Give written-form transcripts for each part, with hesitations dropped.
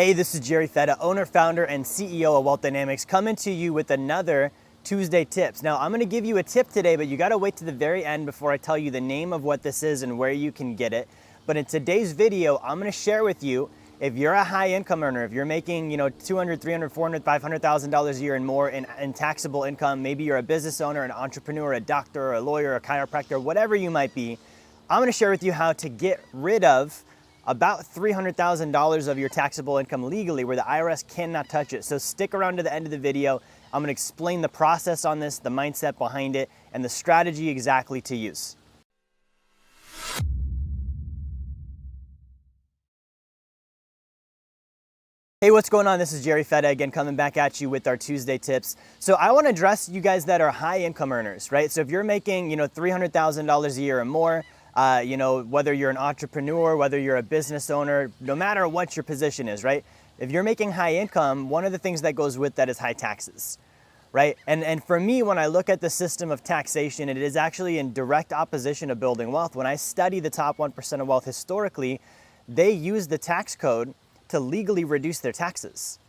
Hey, this is Jerry Fetta, owner, founder, and CEO of Wealth Dynamics, coming to you with another Tuesday Tips. Now, I'm gonna give you a tip today, but you gotta wait to the very end before I tell you the name of what this is and where you can get it. But in today's video, I'm gonna share with you, if you're a high income earner, if you're making, $200, $300, $400, $500,000 a year and more in taxable income, maybe you're a business owner, an entrepreneur, a doctor, a lawyer, a chiropractor, whatever you might be, I'm gonna share with you how to get rid of about $300,000 of your taxable income legally where the IRS cannot touch it. So stick around to the end of the video. I'm gonna explain the process on this, the mindset behind it, and the strategy exactly to use. Hey, what's going on? This is Jerry Fetta again, coming back at you with our Tuesday tips. So I want to address you guys that are high income earners, right? So if you're making, $300,000 a year or more, whether you're an entrepreneur, whether you're a business owner, no matter what your position is, right? If you're making high income, one of the things that goes with that is high taxes, right? And for me, when I look at the system of taxation, it is actually in direct opposition to building wealth. When I study the top 1% of wealth historically, they use the tax code to legally reduce their taxes,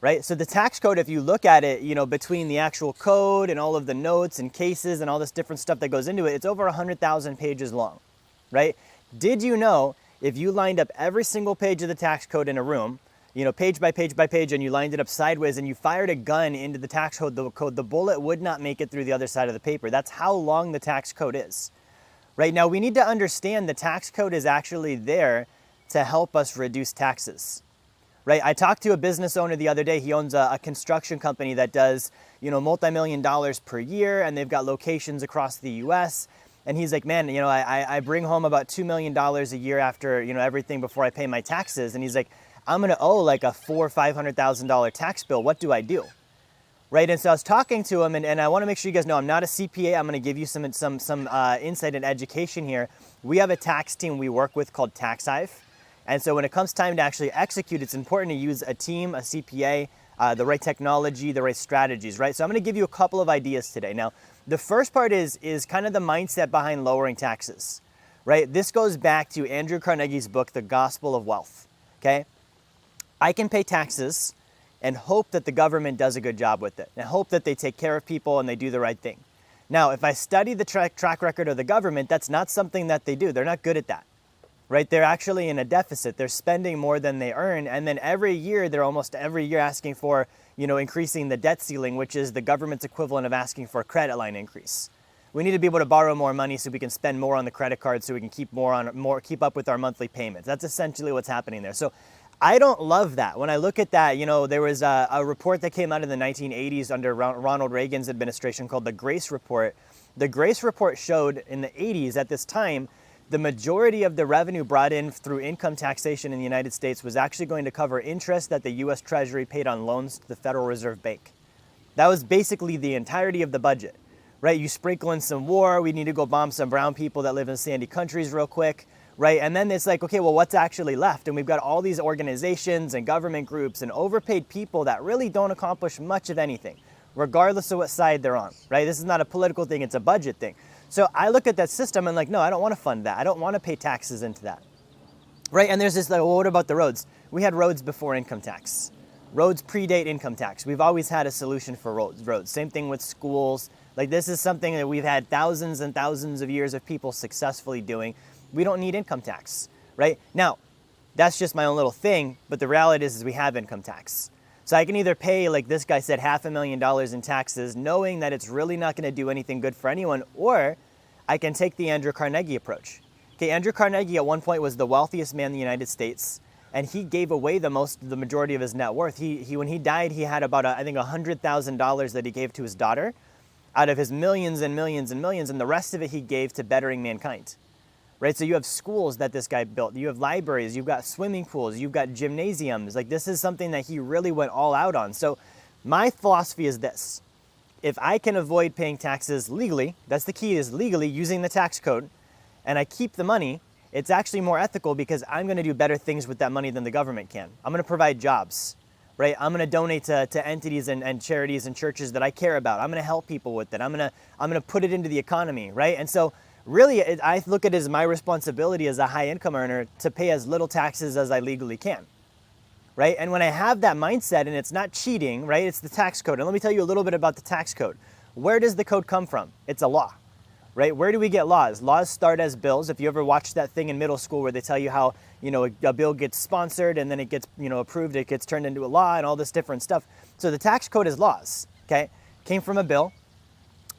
right? So the tax code, if you look at it, between the actual code and all of the notes and cases and all this different stuff that goes into it, it's over 100,000 pages long, right? Did you know if you lined up every single page of the tax code in a room, page by page by page, and you lined it up sideways and you fired a gun into the tax code, the bullet would not make it through the other side of the paper. That's how long the tax code is. Right now, we need to understand the tax code is actually there to help us reduce taxes, right? I talked to a business owner the other day. He owns a construction company that does, multi-million dollars per year, and they've got locations across the US. And he's like, man, I bring home about $2 million a year after, everything before I pay my taxes. And he's like, I'm gonna owe like a $400,000 or $500,000 tax bill. What do I do? Right, and so I was talking to him, and I want to make sure you guys know I'm not a CPA. I'm going to give you some insight and education here. We have a tax team we work with called TaxHive. And so when it comes time to actually execute, it's important to use a team, a CPA, the right technology, the right strategies, right? So I'm going to give you a couple of ideas today. Now, the first part is kind of the mindset behind lowering taxes, right? This goes back to Andrew Carnegie's book, The Gospel of Wealth, okay? I can pay taxes and hope that the government does a good job with it, and hope that they take care of people and they do the right thing. Now, if I study the track record of the government, that's not something that they do. They're not good at that. Right? They're actually in a deficit. They're spending more than they earn. And then every year, they're almost every year asking for, increasing the debt ceiling, which is the government's equivalent of asking for a credit line increase. We need to be able to borrow more money so we can spend more on the credit card so we can keep up with our monthly payments. That's essentially what's happening there. So I don't love that. When I look at that, there was a report that came out in the 1980s under Ronald Reagan's administration called the Grace Report. The Grace Report showed in the 80s at this time, the majority of the revenue brought in through income taxation in the United States was actually going to cover interest that the US Treasury paid on loans to the Federal Reserve Bank. That was basically the entirety of the budget, right? You sprinkle in some war, we need to go bomb some brown people that live in sandy countries real quick, right? And then it's like, okay, well, what's actually left? And we've got all these organizations and government groups and overpaid people that really don't accomplish much of anything, regardless of what side they're on, right? This is not a political thing, it's a budget thing. So I look at that system and no, I don't want to fund that. I don't want to pay taxes into that, right? And there's this well, what about the roads? We had roads before income tax. Roads predate income tax. We've always had a solution for roads. Same thing with schools. This is something that we've had thousands and thousands of years of people successfully doing. We don't need income tax, right? Now, that's just my own little thing, but the reality is we have income tax. So I can either pay, like this guy said, $500,000 in taxes, knowing that it's really not going to do anything good for anyone, or I can take the Andrew Carnegie approach. Okay, Andrew Carnegie at one point was the wealthiest man in the United States, and he gave away the majority of his net worth. He when he died, he had about $100,000 that he gave to his daughter, out of his millions and millions and millions, and the rest of it he gave to bettering mankind. Right, so you have schools that this guy built, you have libraries, you've got swimming pools, you've got gymnasiums. This is something that he really went all out on. So my philosophy is this: if I can avoid paying taxes legally, that's the key, is legally using the tax code, and I keep the money, it's actually more ethical because I'm going to do better things with that money than the government can. I'm going to provide jobs, right? I'm going to donate to entities and charities and churches that I care about. I'm going to help people with it. I'm going to put it into the economy, right? And so really, I look at it as my responsibility as a high income earner to pay as little taxes as I legally can, right? And when I have that mindset and it's not cheating, right? It's the tax code. And let me tell you a little bit about the tax code. Where does the code come from? It's a law, right? Where do we get laws? Laws start as bills. If you ever watched that thing in middle school where they tell you how, a bill gets sponsored and then it gets, approved, it gets turned into a law and all this different stuff. So the tax code is laws, okay? Came from a bill.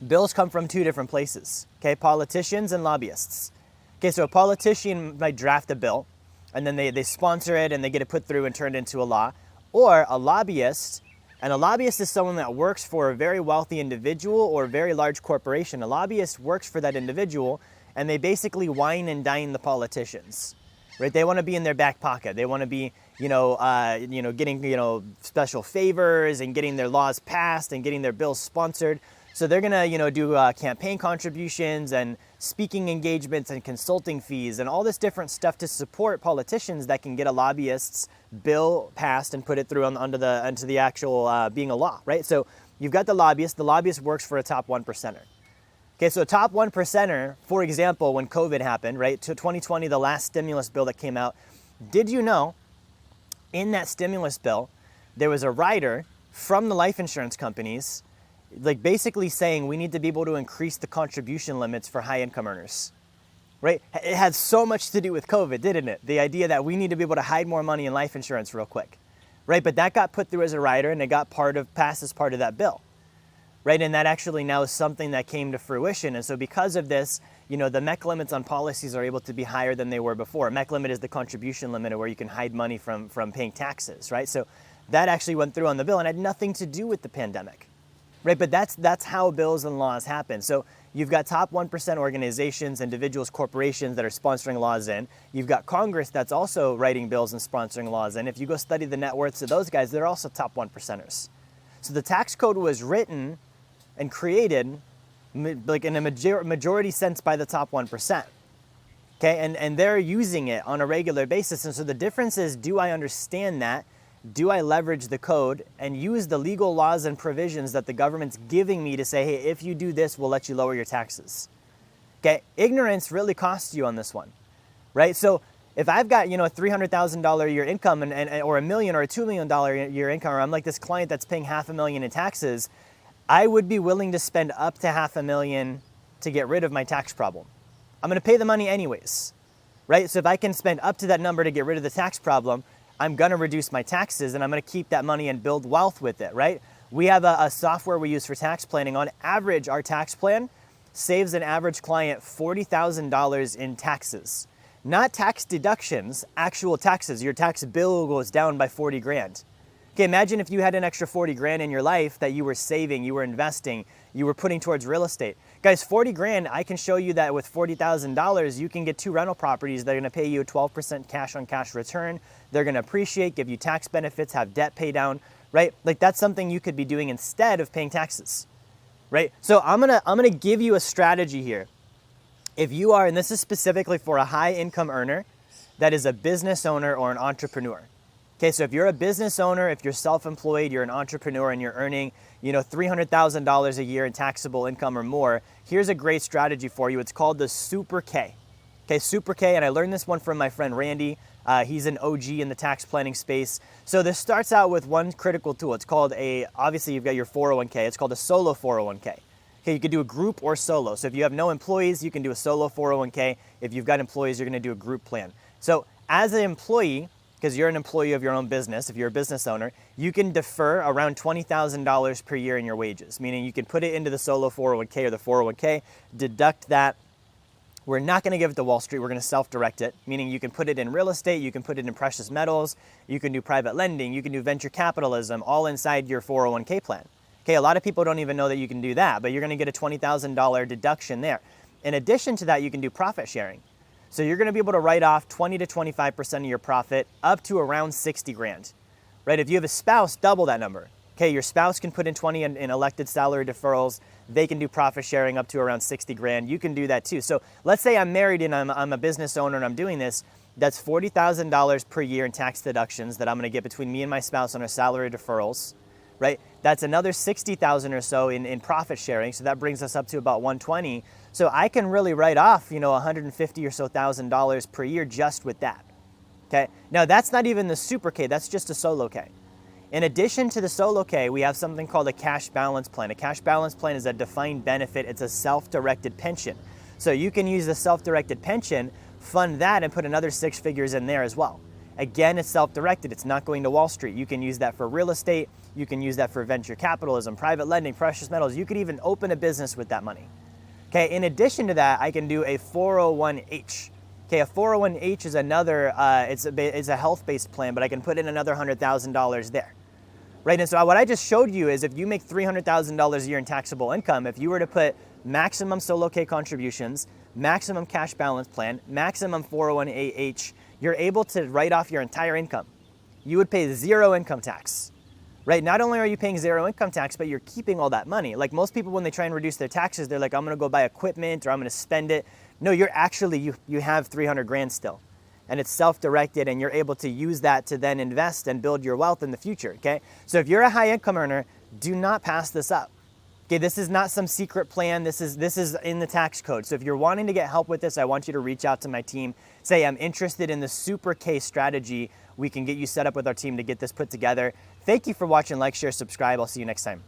Bills come from two different places, okay? Politicians and lobbyists. Okay, so a politician might draft a bill and then they sponsor it and they get it put through and turned into a law. Or a lobbyist, and a lobbyist is someone that works for a very wealthy individual or a very large corporation. A lobbyist works for that individual and they basically wine and dine the politicians, right? They want to be in their back pocket. They want to be, getting, special favors and getting their laws passed and getting their bills sponsored. So they're gonna, do campaign contributions and speaking engagements and consulting fees and all this different stuff to support politicians that can get a lobbyist's bill passed and put it through onto the actual being a law, right? So you've got the lobbyist. The lobbyist works for a top 1%er. Okay, so a top 1%er, for example, when COVID happened, right? To 2020, the last stimulus bill that came out. Did you know, in that stimulus bill, there was a rider from the life insurance companies like basically saying we need to be able to increase the contribution limits for high income earners, right? It had so much to do with COVID, didn't it? The idea that we need to be able to hide more money in life insurance real quick, right? But that got put through as a rider and it got passed as part of that bill, right? And that actually now is something that came to fruition. And so because of this, the MEC limits on policies are able to be higher than they were before. MEC limit is the contribution limit where you can hide money from paying taxes, right? So that actually went through on the bill and had nothing to do with the pandemic. Right, but that's how bills and laws happen. So you've got top 1% organizations, individuals, corporations that are sponsoring laws in. You've got Congress that's also writing bills and sponsoring laws in. If you go study the net worths of those guys, they're also top 1%ers. So the tax code was written and created like in a majority sense by the top 1%. Okay, and they're using it on a regular basis. And so the difference is, do I understand that? Do I leverage the code and use the legal laws and provisions that the government's giving me to say, hey, if you do this, we'll let you lower your taxes? Okay, ignorance really costs you on this one, right? So if I've got, a $300,000 a year income or $1 million or a $2 million a year income, or I'm like this client that's paying $500,000 in taxes, I would be willing to spend up to $500,000 to get rid of my tax problem. I'm gonna pay the money anyways, right? So if I can spend up to that number to get rid of the tax problem, I'm gonna reduce my taxes and I'm gonna keep that money and build wealth with it, right? We have a software we use for tax planning. On average, our tax plan saves an average client $40,000 in taxes. Not tax deductions, actual taxes. Your tax bill goes down by 40 grand. Okay, imagine if you had an extra 40 grand in your life that you were saving, you were investing, you were putting towards real estate. Guys, 40 grand, I can show you that with $40,000, you can get 2 rental properties that are gonna pay you a 12% cash on cash return. They're gonna appreciate, give you tax benefits, have debt pay down, right? Like that's something you could be doing instead of paying taxes, right? So I'm gonna give you a strategy here. If you are, and this is specifically for a high income earner that is a business owner or an entrepreneur. Okay, so if you're a business owner, if you're self-employed, you're an entrepreneur and you're earning, $300,000 a year in taxable income or more, here's a great strategy for you. It's called the Super K. Okay, Super K, and I learned this one from my friend Randy. He's an OG in the tax planning space. So this starts out with one critical tool. It's called obviously you've got your 401k. It's called a solo 401k. Okay, you could do a group or solo. So if you have no employees, you can do a solo 401k. If you've got employees, you're gonna do a group plan. So as an employee, because you're an employee of your own business, if you're a business owner, you can defer around $20,000 per year in your wages, meaning you can put it into the solo 401k or the 401k, deduct that. We're not gonna give it to Wall Street, we're gonna self-direct it, meaning you can put it in real estate, you can put it in precious metals, you can do private lending, you can do venture capitalism, all inside your 401k plan. Okay, a lot of people don't even know that you can do that, but you're gonna get a $20,000 deduction there. In addition to that, you can do profit sharing. So you're gonna be able to write off 20 to 25% of your profit up to around 60 grand, right? If you have a spouse, double that number. Okay, your spouse can put in 20 in elected salary deferrals. They can do profit sharing up to around 60 grand. You can do that too. So let's say I'm married and I'm a business owner and I'm doing this. That's $40,000 per year in tax deductions that I'm gonna get between me and my spouse on our salary deferrals, right? That's another 60,000 or so in profit sharing. So that brings us up to about 120. So I can really write off, $150 or so $1,000 per year just with that. Okay, now that's not even the Super K, that's just a solo K. In addition to the solo K, we have something called a cash balance plan. A cash balance plan is a defined benefit. It's a self-directed pension. So you can use the self-directed pension, fund that, and put another 6 figures in there as well. Again, it's self-directed. It's not going to Wall Street. You can use that for real estate. You can use that for venture capitalism, private lending, precious metals. You could even open a business with that money. Okay, in addition to that, I can do a 401h. Okay, a 401h is another, it's a health-based plan, but I can put in another $100,000 there. Right, and so what I just showed you is if you make $300,000 a year in taxable income, if you were to put maximum solo K contributions, maximum cash balance plan, maximum 401h, you're able to write off your entire income. You would pay 0 income tax. Right, not only are you paying 0 income tax, but you're keeping all that money. Like most people, when they try and reduce their taxes, they're like, I'm gonna go buy equipment or I'm gonna spend it. No, you're actually, you have 300 grand still. And it's self-directed, and you're able to use that to then invest and build your wealth in the future, okay? So if you're a high income earner, do not pass this up. Okay, this is not some secret plan. This is in the tax code. So if you're wanting to get help with this, I want you to reach out to my team. Say, I'm interested in the Super K strategy. We can get you set up with our team to get this put together. Thank you for watching. Like, share, subscribe. I'll see you next time.